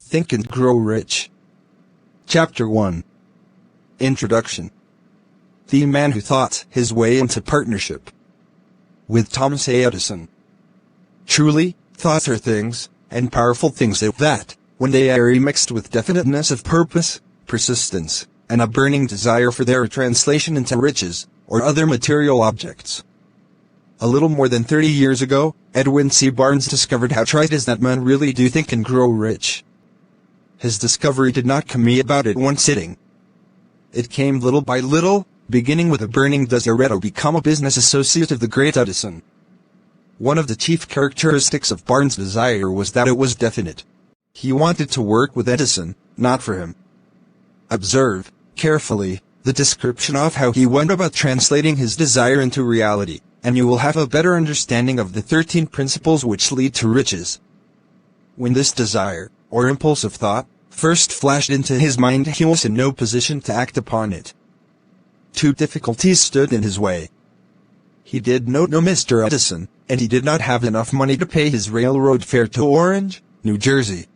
Think and Grow Rich. Chapter 1. Introduction. The man who thought his way into partnership with Thomas A. Edison. Truly, thoughts are things, and powerful things at that, when they are mixed with definiteness of purpose, persistence, and a burning desire for their translation into riches, or other material objects. A little more than 30 years ago, Edwin C. Barnes discovered how trite is that men really do think and grow rich. His discovery did not come about at one sitting. It came little by little, beginning with a burning desire to become a business associate of the great Edison. One of the chief characteristics of Barnes' desire was that it was definite. He wanted to work with Edison, not for him. Observe, carefully, the description of how he went about translating his desire into reality, and you will have a better understanding of the 13 principles which lead to riches. When this desire, or impulse of thought, first flashed into his mind, he was in no position to act upon it. Two difficulties stood in his way. He did not know Mr. Edison, and he did not have enough money to pay his railroad fare to Orange, New Jersey.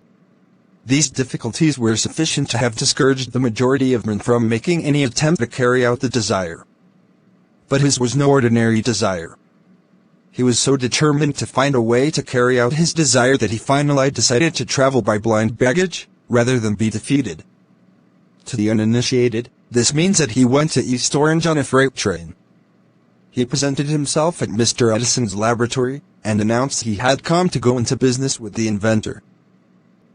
These difficulties were sufficient to have discouraged the majority of men from making any attempt to carry out the desire. But his was no ordinary desire. He was so determined to find a way to carry out his desire that he finally decided to travel by blind baggage, rather than be defeated. To the uninitiated, this means that he went to East Orange on a freight train. He presented himself at Mr. Edison's laboratory, and announced he had come to go into business with the inventor.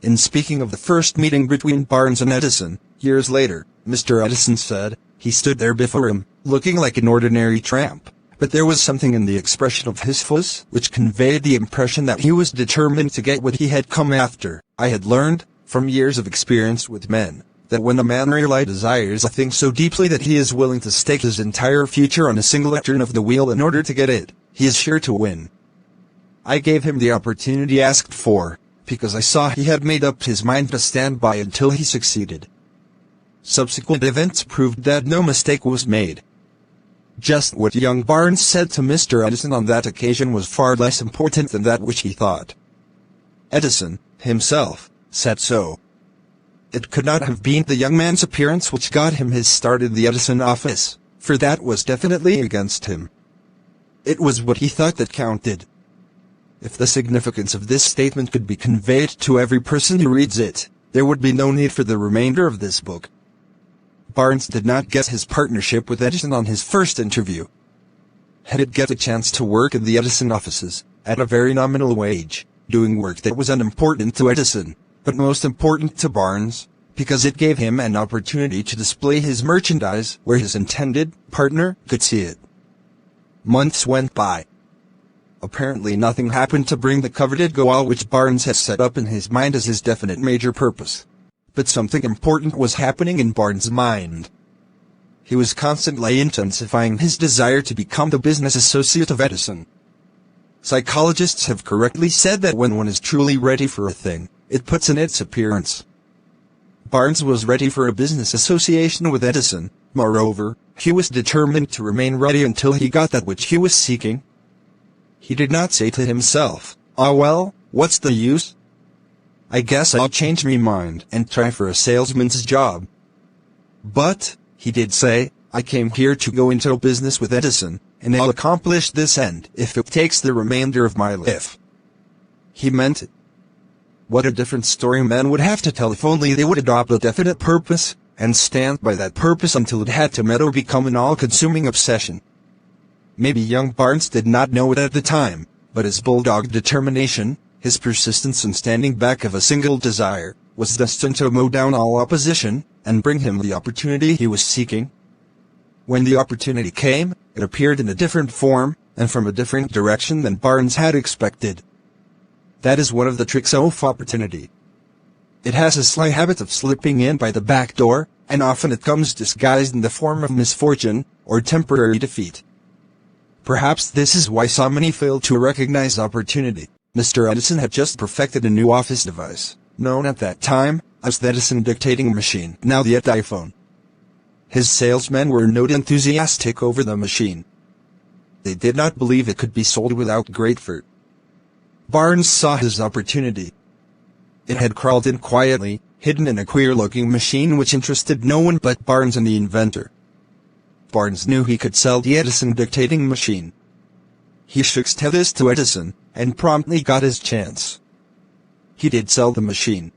In speaking of the first meeting between Barnes and Edison, years later, Mr. Edison said, he stood there before him, looking like an ordinary tramp, but there was something in the expression of his face which conveyed the impression that he was determined to get what he had come after. I had learned, from years of experience with men, that when a man really desires a thing so deeply that he is willing to stake his entire future on a single turn of the wheel in order to get it, he is sure to win. I gave him the opportunity asked for, because I saw he had made up his mind to stand by until he succeeded. Subsequent events proved that no mistake was made. Just what young Barnes said to Mr. Edison on that occasion was far less important than that which he thought. Edison, himself, said so. It could not have been the young man's appearance which got him his start in the Edison office, for that was definitely against him. It was what he thought that counted. If the significance of this statement could be conveyed to every person who reads it, there would be no need for the remainder of this book. Barnes did not get his partnership with Edison on his first interview. He did get a chance to work in the Edison offices, at a very nominal wage, doing work that was unimportant to Edison, but most important to Barnes, because it gave him an opportunity to display his merchandise where his intended partner could see it. Months went by. Apparently nothing happened to bring the coveted goal which Barnes had set up in his mind as his definite major purpose. But something important was happening in Barnes' mind. He was constantly intensifying his desire to become the business associate of Edison. Psychologists have correctly said that when one is truly ready for a thing, it puts in its appearance. Barnes was ready for a business association with Edison. Moreover, he was determined to remain ready until he got that which he was seeking. He did not say to himself, "Ah well, what's the use? I guess I'll change me mind and try for a salesman's job." But, he did say, "I came here to go into business with Edison, and I'll accomplish this end if it takes the remainder of my life." He meant it. What a different story men would have to tell if only they would adopt a definite purpose, and stand by that purpose until it had to met or become an all-consuming obsession. Maybe young Barnes did not know it at the time, but his bulldog determination, his persistence in standing back of a single desire, was destined to mow down all opposition, and bring him the opportunity he was seeking. When the opportunity came, it appeared in a different form, and from a different direction than Barnes had expected. That is one of the tricks of opportunity. It has a sly habit of slipping in by the back door, and often it comes disguised in the form of misfortune, or temporary defeat. Perhaps this is why so many fail to recognize opportunity. Mr. Edison had just perfected a new office device, known at that time as the Edison dictating machine, now the iPhone. His salesmen were not enthusiastic over the machine. They did not believe it could be sold without great effort. Barnes saw his opportunity. It had crawled in quietly, hidden in a queer-looking machine which interested no one but Barnes and the inventor. Barnes knew he could sell the Edison dictating machine. He shook this to Edison, and promptly got his chance. He did sell the machine.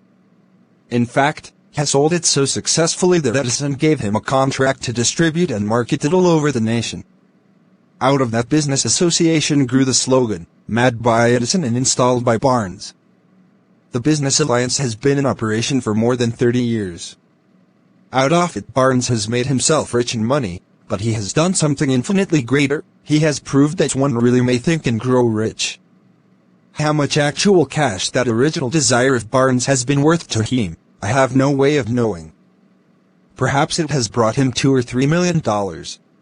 In fact, he sold it so successfully that Edison gave him a contract to distribute and market it all over the nation. Out of that business association grew the slogan, "Mad by Edison and installed by Barnes." The business alliance has been in operation for more than 30 years. Out of it, Barnes has made himself rich in money, but he has done something infinitely greater. He has proved that one really may think and grow rich. How much actual cash that original desire of Barnes has been worth to him, I have no way of knowing. Perhaps it has brought him $2 or $3 million,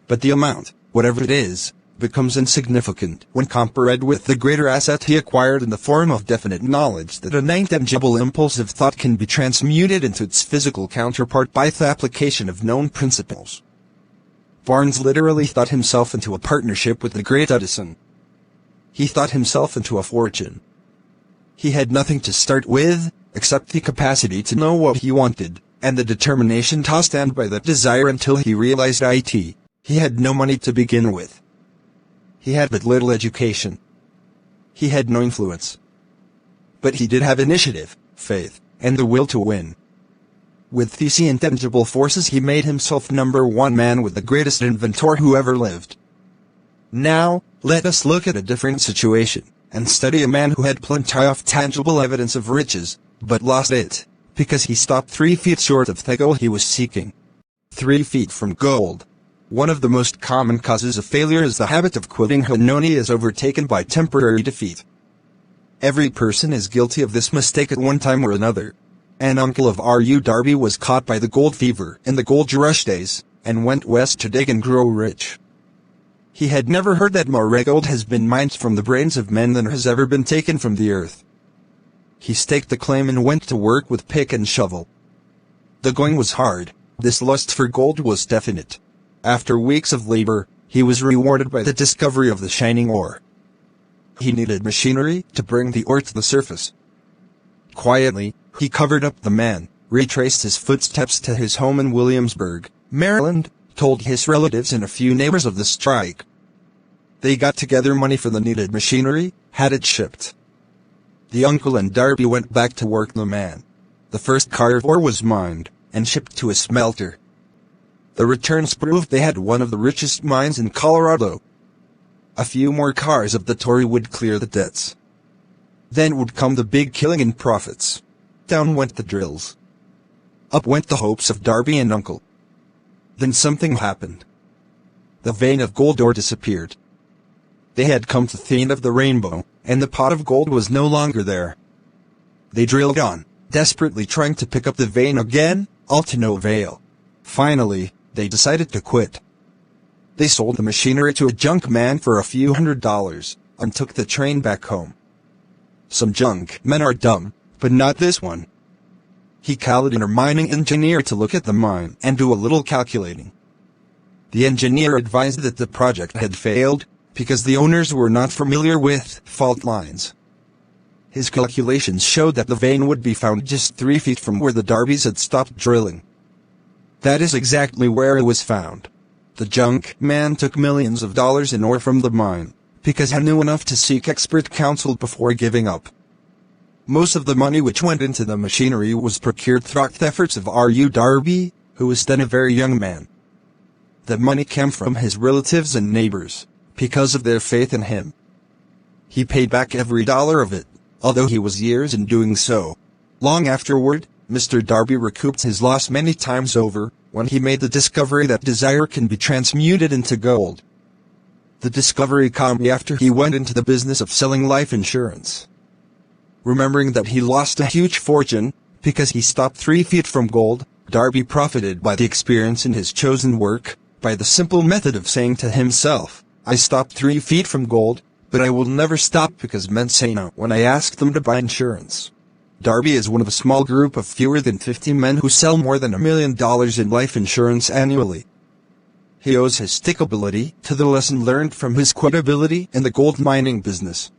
but the amount, whatever it is, becomes insignificant when compared with the greater asset he acquired in the form of definite knowledge that an intangible impulse of thought can be transmuted into its physical counterpart by the application of known principles. Barnes literally thought himself into a partnership with the great Edison. He thought himself into a fortune. He had nothing to start with, except the capacity to know what he wanted, and the determination to stand by that desire until he realized it. He had no money to begin with. He had but little education. He had no influence. But he did have initiative, faith, and the will to win. With these intangible forces he made himself #1 man with the greatest inventor who ever lived. Now, let us look at a different situation, and study a man who had plenty of tangible evidence of riches, but lost it, because he stopped 3 feet short of the goal he was seeking. 3 feet from gold. One of the most common causes of failure is the habit of quitting when one is overtaken by temporary defeat. Every person is guilty of this mistake at one time or another. An uncle of R.U. Darby was caught by the gold fever in the gold rush days, and went west to dig and grow rich. He had never heard that more gold has been mined from the brains of men than has ever been taken from the earth. He staked the claim and went to work with pick and shovel. The going was hard. This lust for gold was definite. After weeks of labor, he was rewarded by the discovery of the shining ore. He needed machinery to bring the ore to the surface. Quietly, he covered up the man, retraced his footsteps to his home in Williamsburg, Maryland, told his relatives and a few neighbors of the strike. They got together money for the needed machinery, had it shipped. The uncle and Darby went back to work the man. The first car of ore was mined, and shipped to a smelter. The returns proved they had one of the richest mines in Colorado. A few more cars of the Tory would clear the debts. Then would come the big killing in profits. Down went the drills. Up went the hopes of Darby and uncle. Then something happened. The vein of gold ore disappeared. They had come to the end of the rainbow, and the pot of gold was no longer there. They drilled on, desperately trying to pick up the vein again, all to no avail. Finally, they decided to quit. They sold the machinery to a junk man for a few $100s, and took the train back home. Some junk men are dumb, but not this one. He called in a mining engineer to look at the mine and do a little calculating. The engineer advised that the project had failed, because the owners were not familiar with fault lines. His calculations showed that the vein would be found just 3 feet from where the Darbys had stopped drilling. That is exactly where it was found. The junk man took millions of dollars in ore from the mine, because he knew enough to seek expert counsel before giving up. Most of the money which went into the machinery was procured through the efforts of R.U. Darby, who was then a very young man. The money came from his relatives and neighbors, because of their faith in him. He paid back every dollar of it, although he was years in doing so. Long afterward, Mr. Darby recouped his loss many times over, when he made the discovery that desire can be transmuted into gold. The discovery came after he went into the business of selling life insurance. Remembering that he lost a huge fortune, because he stopped 3 feet from gold, Darby profited by the experience in his chosen work, by the simple method of saying to himself, I stopped 3 feet from gold, but I will never stop because men say no when I ask them to buy insurance. Darby is one of a small group of fewer than 50 men who sell more than $1 million in life insurance annually. He owes his stickability to the lesson learned from his quitability in the gold mining business.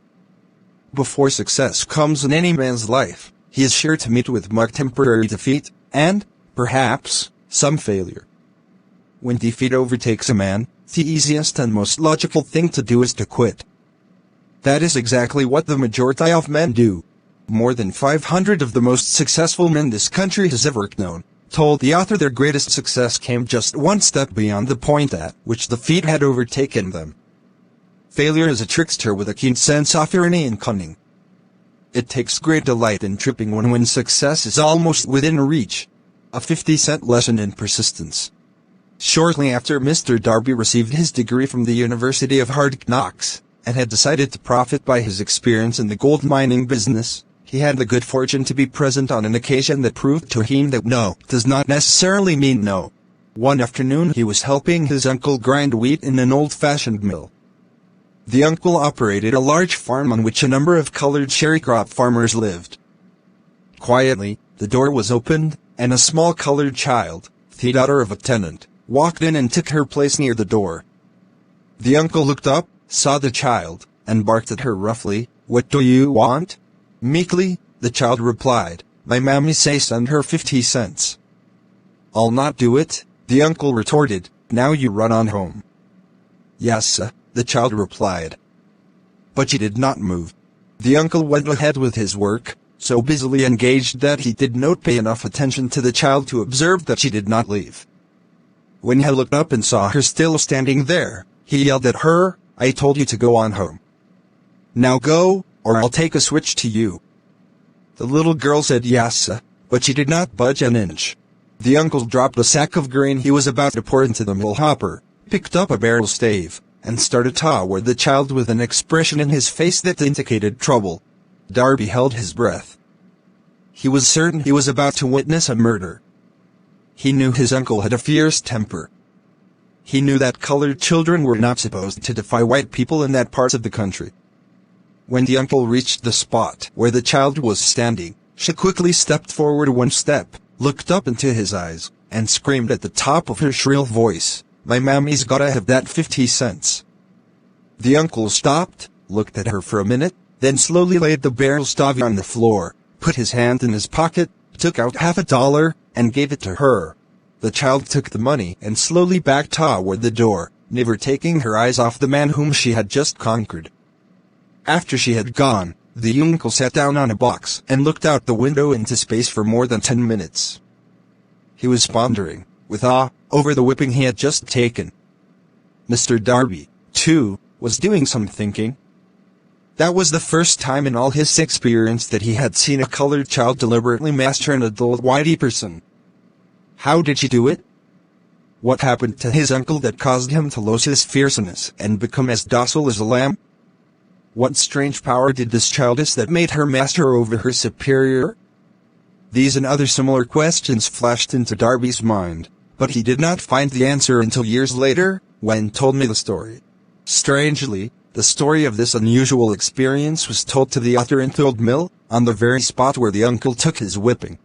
Before success comes in any man's life, he is sure to meet with marked temporary defeat, and, perhaps, some failure. When defeat overtakes a man, the easiest and most logical thing to do is to quit. That is exactly what the majority of men do. More than 500 of the most successful men this country has ever known told the author their greatest success came just one step beyond the point at which defeat had overtaken them. Failure is a trickster with a keen sense of irony and cunning. It takes great delight in tripping one when success is almost within reach. A 50-cent lesson in persistence. Shortly after Mr. Darby received his degree from the University of Hard Knocks, and had decided to profit by his experience in the gold mining business, he had the good fortune to be present on an occasion that proved to him that no does not necessarily mean no. One afternoon he was helping his uncle grind wheat in an old-fashioned mill. The uncle operated a large farm on which a number of colored sharecrop farmers lived. Quietly, the door was opened, and a small colored child, the daughter of a tenant, walked in and took her place near the door. The uncle looked up, saw the child, and barked at her roughly, "What do you want?" Meekly, the child replied, "My mammy say send her 50 cents. "I'll not do it," the uncle retorted, "now you run on home." "Yes, sir," the child replied. But she did not move. The uncle went ahead with his work, so busily engaged that he did not pay enough attention to the child to observe that she did not leave. When he looked up and saw her still standing there, he yelled at her, "I told you to go on home. Now go, or I'll take a switch to you." The little girl said yes, sir, but she did not budge an inch. The uncle dropped a sack of grain he was about to pour into the mill hopper, picked up a barrel stave, and started toward the child with an expression in his face that indicated trouble. Darby held his breath. He was certain he was about to witness a murder. He knew his uncle had a fierce temper. He knew that colored children were not supposed to defy white people in that part of the country. When the uncle reached the spot where the child was standing, she quickly stepped forward one step, looked up into his eyes, and screamed at the top of her shrill voice, "My mammy's gotta have that 50 cents. The uncle stopped, looked at her for a minute, then slowly laid the barrel stave on the floor, put his hand in his pocket, took out $50, and gave it to her. The child took the money and slowly backed toward the door, never taking her eyes off the man whom she had just conquered. After she had gone, the uncle sat down on a box and looked out the window into space for more than 10 minutes. He was pondering, with awe, over the whipping he had just taken. Mr. Darby, too, was doing some thinking. That was the first time in all his experience that he had seen a colored child deliberately master an adult white person. How did she do it? What happened to his uncle that caused him to lose his fierceness and become as docile as a lamb? What strange power did this child possess that made her master over her superior? These and other similar questions flashed into Darby's mind, but he did not find the answer until years later, when told me the story. Strangely, the story of this unusual experience was told to the author in the old mill, on the very spot where the uncle took his whipping.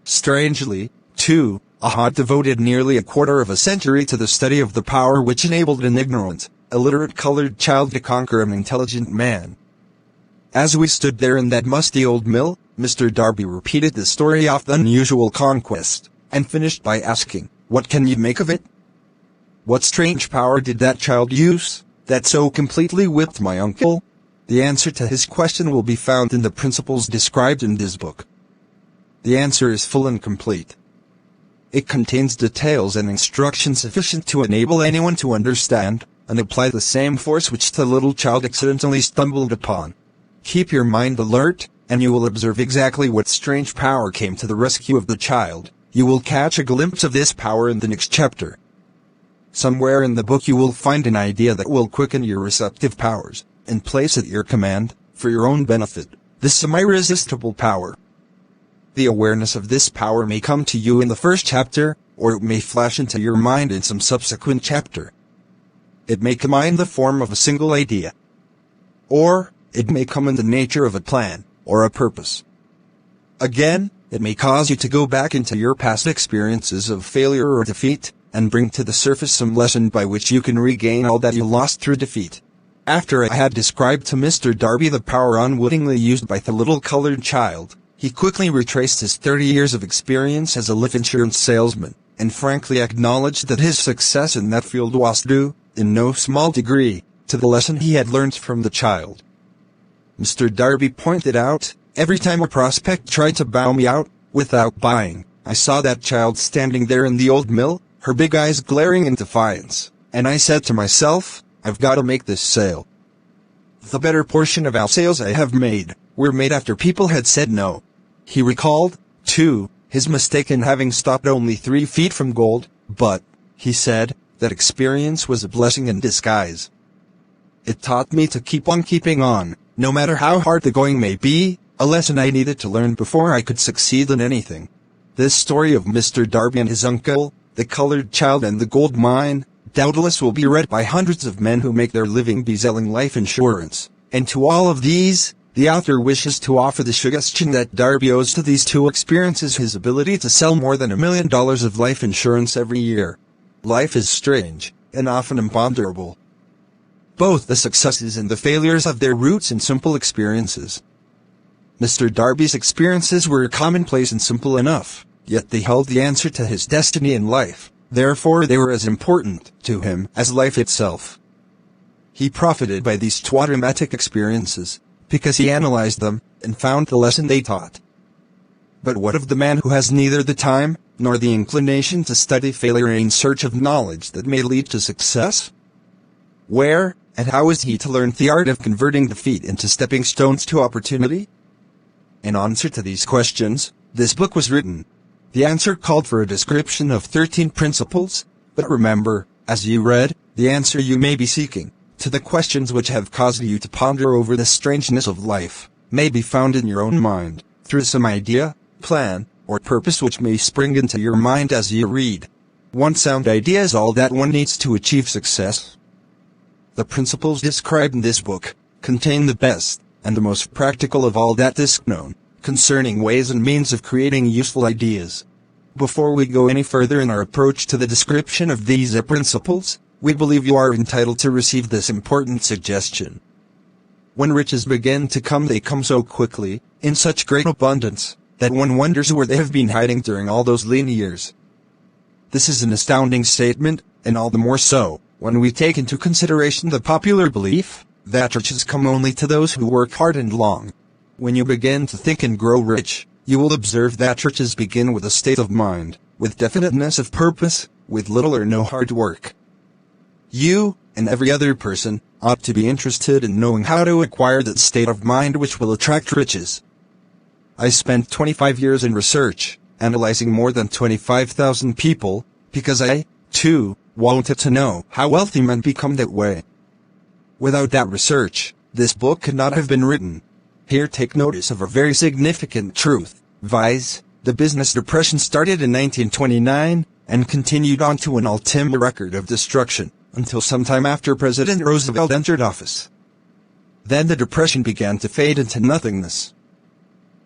Strangely, too, had devoted nearly a quarter of a century to the study of the power which enabled an ignorant, illiterate colored child to conquer an intelligent man. As we stood there in that musty old mill, Mr. Darby repeated the story of the unusual conquest, and finished by asking, "What can you make of it? What strange power did that child use, that so completely whipped my uncle?" The answer to his question will be found in the principles described in this book. The answer is full and complete. It contains details and instructions sufficient to enable anyone to understand and apply the same force which the little child accidentally stumbled upon. Keep your mind alert, and you will observe exactly what strange power came to the rescue of the child. You will catch a glimpse of this power in the next chapter. Somewhere in the book you will find an idea that will quicken your receptive powers, and place at your command, for your own benefit, this semi-irresistible power. The awareness of this power may come to you in the first chapter, or it may flash into your mind in some subsequent chapter. It may come in the form of a single idea. Or, it may come in the nature of a plan, or a purpose. Again, it may cause you to go back into your past experiences of failure or defeat, and bring to the surface some lesson by which you can regain all that you lost through defeat. After I had described to Mr. Darby the power unwittingly used by the little colored child, He quickly retraced his 30 years of experience as a life insurance salesman, and frankly acknowledged that his success in that field was due, in no small degree, to the lesson he had learned from the child. Mr. Darby pointed out, every time a prospect tried to bow me out, without buying, I saw that child standing there in the old mill, her big eyes glaring in defiance, and I said to myself, I've got to make this sale. The better portion of all sales I have made were made after people had said no. He recalled, too, his mistake in having stopped only 3 feet from gold, but, he said, that experience was a blessing in disguise. It taught me to keep on keeping on, no matter how hard the going may be, a lesson I needed to learn before I could succeed in anything. This story of Mr. Darby and his uncle, the colored child and the gold mine, doubtless will be read by hundreds of men who make their living be selling life insurance, and to all of these, the author wishes to offer the suggestion that Darby owes to these 2 experiences his ability to sell more than $1 million of life insurance every year. Life is strange, and often imponderable. Both the successes and the failures have their roots in simple experiences. Mr. Darby's experiences were commonplace and simple enough, yet they held the answer to his destiny in life, therefore they were as important to him as life itself. He profited by these traumatic experiences, because he analyzed them, and found the lesson they taught. But what of the man who has neither the time, nor the inclination to study failure in search of knowledge that may lead to success? Where, and how is he to learn the art of converting defeat into stepping stones to opportunity? In answer to these questions, this book was written. The answer called for a description of 13 principles, but remember, as you read, the answer you may be seeking, to the questions which have caused you to ponder over the strangeness of life, may be found in your own mind, through some idea, plan, or purpose which may spring into your mind as you read. One sound idea is all that one needs to achieve success. The principles described in this book contain the best and the most practical of all that is known concerning ways and means of creating useful ideas. Before we go any further in our approach to the description of these principles, we believe you are entitled to receive this important suggestion. When riches begin to come, they come so quickly, in such great abundance, that one wonders where they have been hiding during all those lean years. This is an astounding statement, and all the more so, when we take into consideration the popular belief that riches come only to those who work hard and long. When you begin to think and grow rich, you will observe that riches begin with a state of mind, with definiteness of purpose, with little or no hard work. You, and every other person, ought to be interested in knowing how to acquire that state of mind which will attract riches. I spent 25 years in research, analyzing more than 25,000 people, because I, too, wanted to know how wealthy men become that way. Without that research, this book could not have been written. Here take notice of a very significant truth. Vice, the business depression started in 1929, and continued on to an ultimate record of destruction, until sometime after President Roosevelt entered office. Then the depression began to fade into nothingness.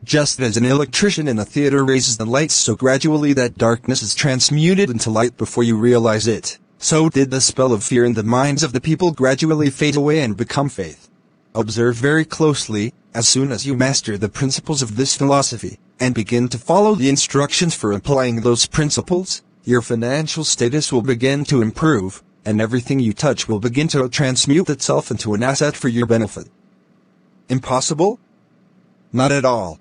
Just as an electrician in a theater raises the lights so gradually that darkness is transmuted into light before you realize it, so did the spell of fear in the minds of the people gradually fade away and become faith. Observe very closely, as soon as you master the principles of this philosophy, and begin to follow the instructions for applying those principles, your financial status will begin to improve, and everything you touch will begin to transmute itself into an asset for your benefit. Impossible? Not at all.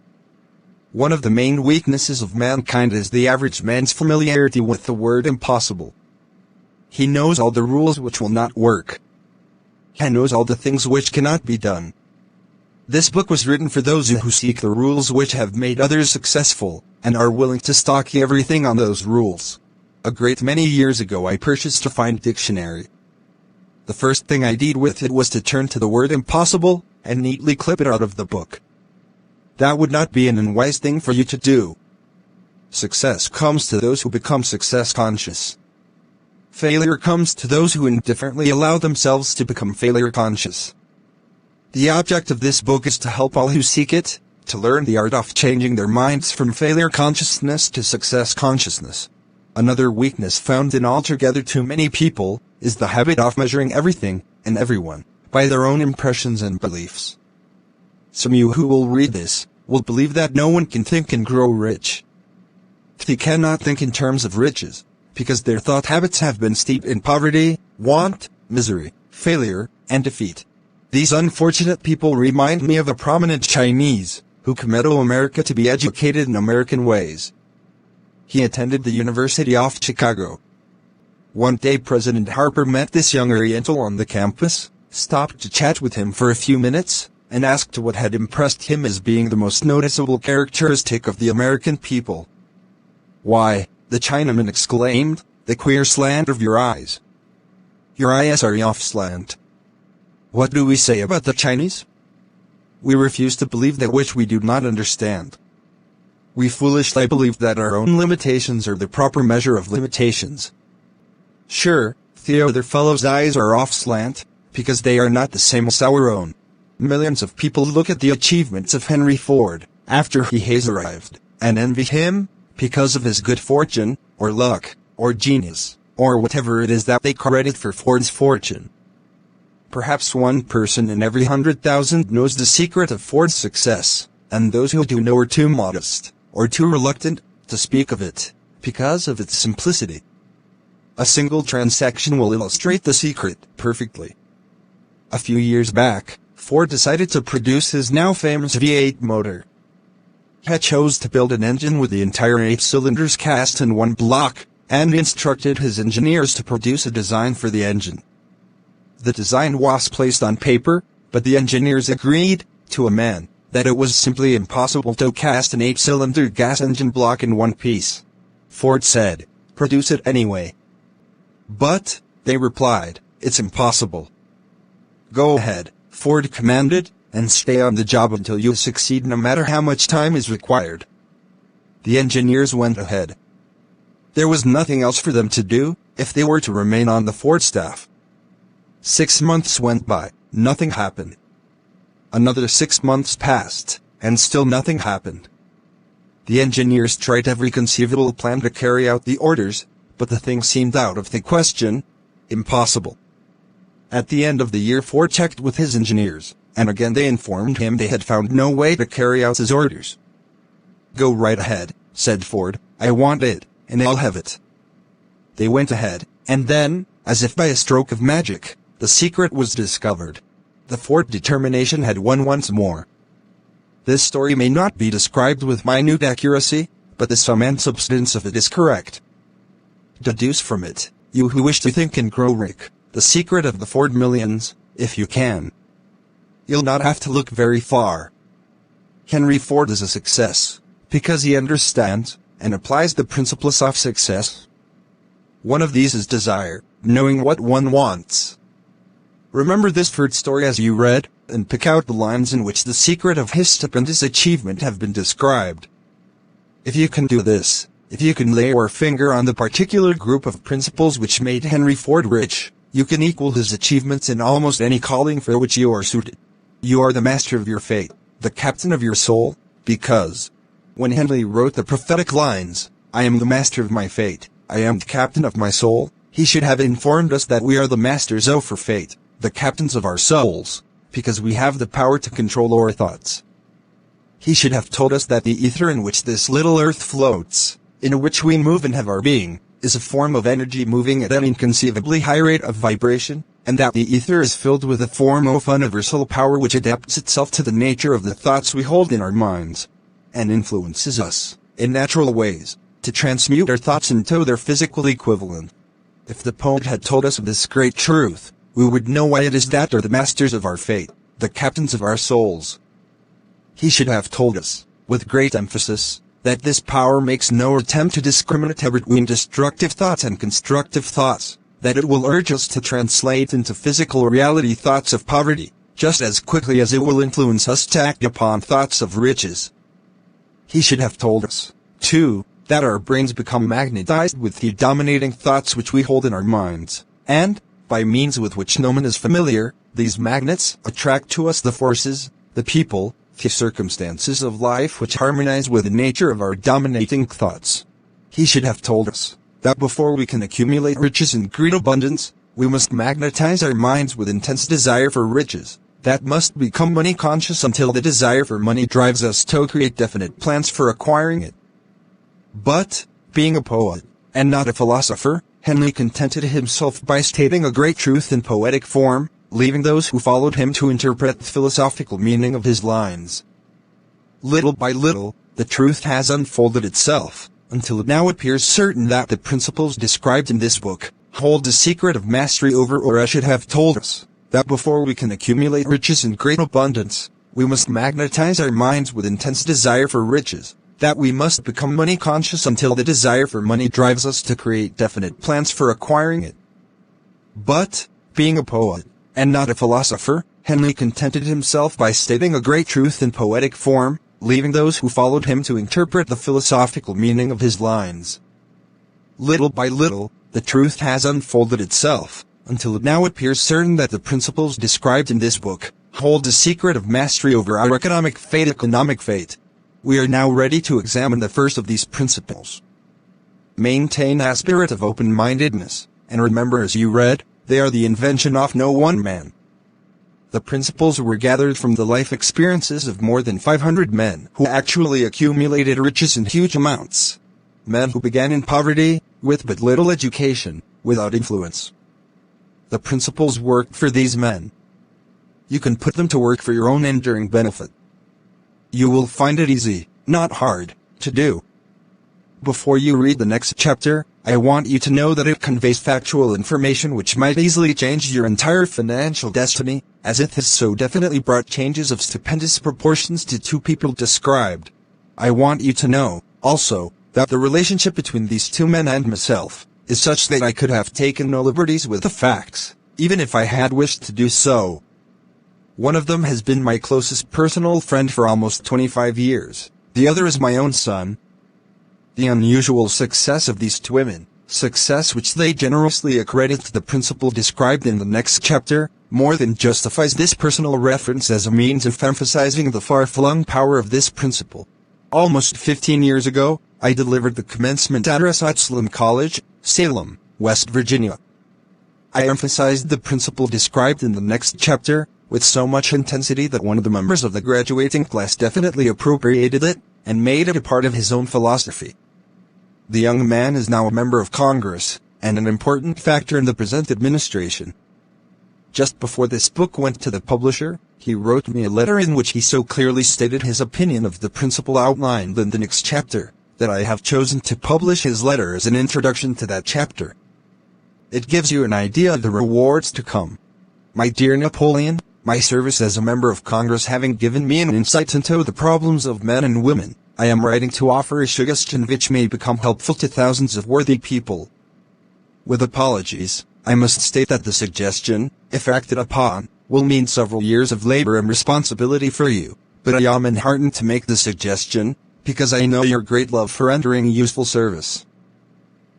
One of the main weaknesses of mankind is the average man's familiarity with the word impossible. He knows all the rules which will not work. He knows all the things which cannot be done. This book was written for those who seek the rules which have made others successful, and are willing to stock everything on those rules. A great many years ago I purchased a fine dictionary. The first thing I did with it was to turn to the word impossible, and neatly clip it out of the book. That would not be an unwise thing for you to do. Success comes to those who become success conscious. Failure comes to those who indifferently allow themselves to become failure conscious. The object of this book is to help all who seek it, to learn the art of changing their minds from failure consciousness to success consciousness. Another weakness found in altogether too many people is the habit of measuring everything and everyone by their own impressions and beliefs. Some of you who will read this will believe that no one can think and grow rich. They cannot think in terms of riches, because their thought habits have been steeped in poverty, want, misery, failure, and defeat. These unfortunate people remind me of a prominent Chinese, who came to America to be educated in American ways. He attended the University of Chicago. One day President Harper met this young Oriental on the campus, stopped to chat with him for a few minutes, and asked what had impressed him as being the most noticeable characteristic of the American people. "Why," the Chinaman exclaimed, "the queer slant of your eyes. Your eyes are off slant. What do we say about the Chinese? We refuse to believe that which we do not understand. We foolishly believe that our own limitations are the proper measure of limitations. Sure, the other fellow's eyes are off slant, because they are not the same as our own. Millions of people look at the achievements of Henry Ford, after he has arrived, and envy him, because of his good fortune, or luck, or genius, or whatever it is that they credit for Ford's fortune. Perhaps one person in every 100,000 knows the secret of Ford's success, and those who do know are too modest, or too reluctant, to speak of it, because of its simplicity. A single transaction will illustrate the secret perfectly. A few years back, Ford decided to produce his now famous V8 motor. He chose to build an engine with the entire 8 cylinders cast in one block, and instructed his engineers to produce a design for the engine. The design was placed on paper, but the engineers agreed, to a man, that it was simply impossible to cast an 8-cylinder gas engine block in one piece. Ford said, "Produce it anyway." "But," they replied, "it's impossible." "Go ahead," Ford commanded, "and stay on the job until you succeed, no matter how much time is required." The engineers went ahead. There was nothing else for them to do, if they were to remain on the Ford staff. 6 months went by, nothing happened. Another 6 months passed, and still nothing happened. The engineers tried every conceivable plan to carry out the orders, but the thing seemed out of the question. Impossible. At the end of the year, Ford checked with his engineers, and again they informed him they had found no way to carry out his orders. "Go right ahead," said Ford, "I want it, and I'll have it." They went ahead, and then, as if by a stroke of magic, the secret was discovered. The Ford determination had won once more. This story may not be described with minute accuracy, but the sum and substance of it is correct. Deduce from it, you who wish to think and grow rich, the secret of the Ford millions, if you can. You'll not have to look very far. Henry Ford is a success, because he understands, and applies the principles of success. One of these is desire, knowing what one wants. Remember this Ford story as you read, and pick out the lines in which the secret of his stupendous achievement have been described. If you can do this, if you can lay your finger on the particular group of principles which made Henry Ford rich, you can equal his achievements in almost any calling for which you are suited. You are the master of your fate, the captain of your soul, because when Henry wrote the prophetic lines, "I am the master of my fate, I am the captain of my soul," he should have informed us that we are the masters of our fate, the captains of our souls, because we have the power to control our thoughts. He should have told us that the ether in which this little earth floats, in which we move and have our being, is a form of energy moving at an inconceivably high rate of vibration, and that the ether is filled with a form of universal power which adapts itself to the nature of the thoughts we hold in our minds, and influences us, in natural ways, to transmute our thoughts into their physical equivalent. If the poet had told us of this great truth, we would know why it is that are the masters of our fate, the captains of our souls. He should have told us, with great emphasis, that this power makes no attempt to discriminate between destructive thoughts and constructive thoughts, that it will urge us to translate into physical reality thoughts of poverty, just as quickly as it will influence us to act upon thoughts of riches. He should have told us, too, that our brains become magnetized with the dominating thoughts which we hold in our minds, and, by means with which no man is familiar, these magnets attract to us the forces, the people, the circumstances of life which harmonize with the nature of our dominating thoughts. He should have told us that before we can accumulate riches in great abundance, we must magnetize our minds with intense desire for riches, that must become money conscious until the desire for money drives us to create definite plans for acquiring it. But, being a poet, and not a philosopher, Henley contented himself by stating a great truth in poetic form, leaving those who followed him to interpret the philosophical meaning of his lines. Little by little, the truth has unfolded itself, until it now appears certain that the principles described in this book hold the secret of mastery over, or I should have told us, that before we can accumulate riches in great abundance, we must magnetize our minds with intense desire for riches, that we must become money conscious until the desire for money drives us to create definite plans for acquiring it. But, being a poet, and not a philosopher, Henley contented himself by stating a great truth in poetic form, leaving those who followed him to interpret the philosophical meaning of his lines. Little by little, the truth has unfolded itself, until it now appears certain that the principles described in this book hold the secret of mastery over our economic fate. We are now ready to examine the first of these principles. Maintain a spirit of open-mindedness, and remember, as you read, they are the invention of no one man. The principles were gathered from the life experiences of more than 500 men who actually accumulated riches in huge amounts. Men who began in poverty, with but little education, without influence. The principles worked for these men. You can put them to work for your own enduring benefit. You will find it easy, not hard, to do. Before you read the next chapter, I want you to know that it conveys factual information which might easily change your entire financial destiny, as it has so definitely brought changes of stupendous proportions to two people described. I want you to know, also, that the relationship between these two men and myself is such that I could have taken no liberties with the facts, even if I had wished to do so. One of them has been my closest personal friend for almost 25 years. The other is my own son. The unusual success of these two women, success which they generously accredit to the principle described in the next chapter, more than justifies this personal reference as a means of emphasizing the far-flung power of this principle. Almost 15 years ago, I delivered the commencement address at Salem College, Salem, West Virginia. I emphasized the principle described in the next chapter with so much intensity that one of the members of the graduating class definitely appropriated it and made it a part of his own philosophy. The young man is now a member of Congress and an important factor in the present administration. Just before this book went to the publisher, he wrote me a letter in which he so clearly stated his opinion of the principle outlined in the next chapter, that I have chosen to publish his letter as an introduction to that chapter. It gives you an idea of the rewards to come. My dear Napoleon, my service as a member of Congress having given me an insight into the problems of men and women, I am writing to offer a suggestion which may become helpful to thousands of worthy people. With apologies, I must state that the suggestion, if acted upon, will mean several years of labor and responsibility for you, but I am enheartened to make the suggestion, because I know your great love for rendering useful service.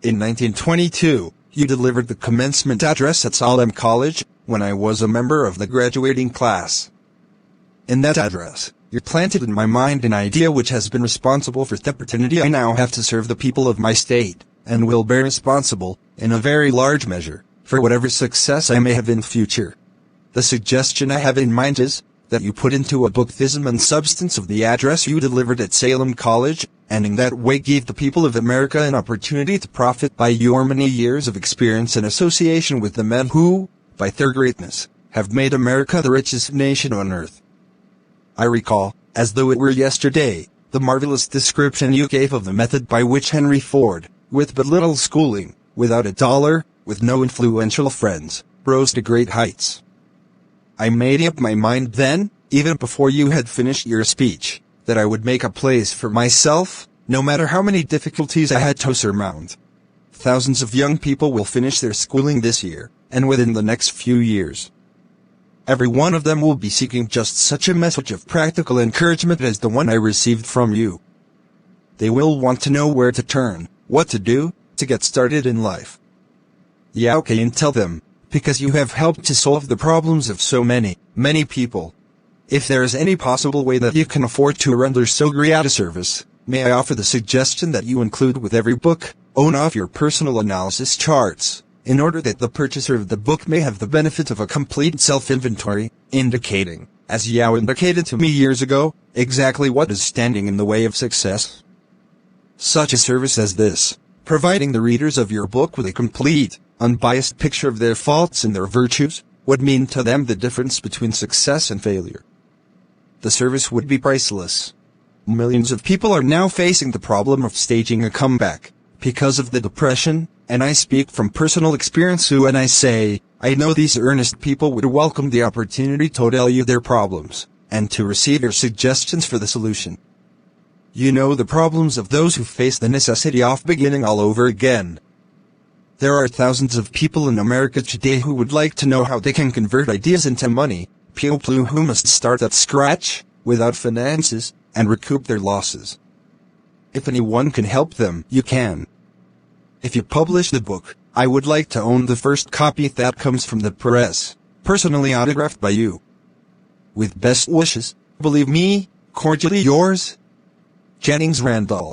In 1922, you delivered the commencement address at Salem College, when I was a member of the graduating class. In that address, you planted in my mind an idea which has been responsible for the opportunity I now have to serve the people of my state, and will be responsible, in a very large measure, for whatever success I may have in future. The suggestion I have in mind is, that you put into a book the sum and substance of the address you delivered at Salem College, and in that way give the people of America an opportunity to profit by your many years of experience and association with the men who, by their greatness, have made America the richest nation on earth. I recall, as though it were yesterday, the marvelous description you gave of the method by which Henry Ford, with but little schooling, without $1, with no influential friends, rose to great heights. I made up my mind then, even before you had finished your speech, that I would make a place for myself, no matter how many difficulties I had to surmount. Thousands of young people will finish their schooling this year, and within the next few years. Every one of them will be seeking just such a message of practical encouragement as the one I received from you. They will want to know where to turn, what to do, to get started in life. Yeah, okay, and tell them, because you have helped to solve the problems of so many people. If there is any possible way that you can afford to render so great a service, may I offer the suggestion that you include with every book, one of your personal analysis charts, in order that the purchaser of the book may have the benefit of a complete self-inventory, indicating, as Yao indicated to me years ago, exactly what is standing in the way of success. Such a service as this, providing the readers of your book with a complete, unbiased picture of their faults and their virtues, would mean to them the difference between success and failure. The service would be priceless. Millions of people are now facing the problem of staging a comeback, because of the depression, and I speak from personal experience when I say, I know these earnest people would welcome the opportunity to tell you their problems, and to receive your suggestions for the solution. You know the problems of those who face the necessity of beginning all over again. There are thousands of people in America today who would like to know how they can convert ideas into money, people who must start at scratch, without finances, and recoup their losses. If anyone can help them, you can. If you publish the book, I would like to own the first copy that comes from the press, personally autographed by you. With best wishes, believe me, cordially yours, Jennings Randall.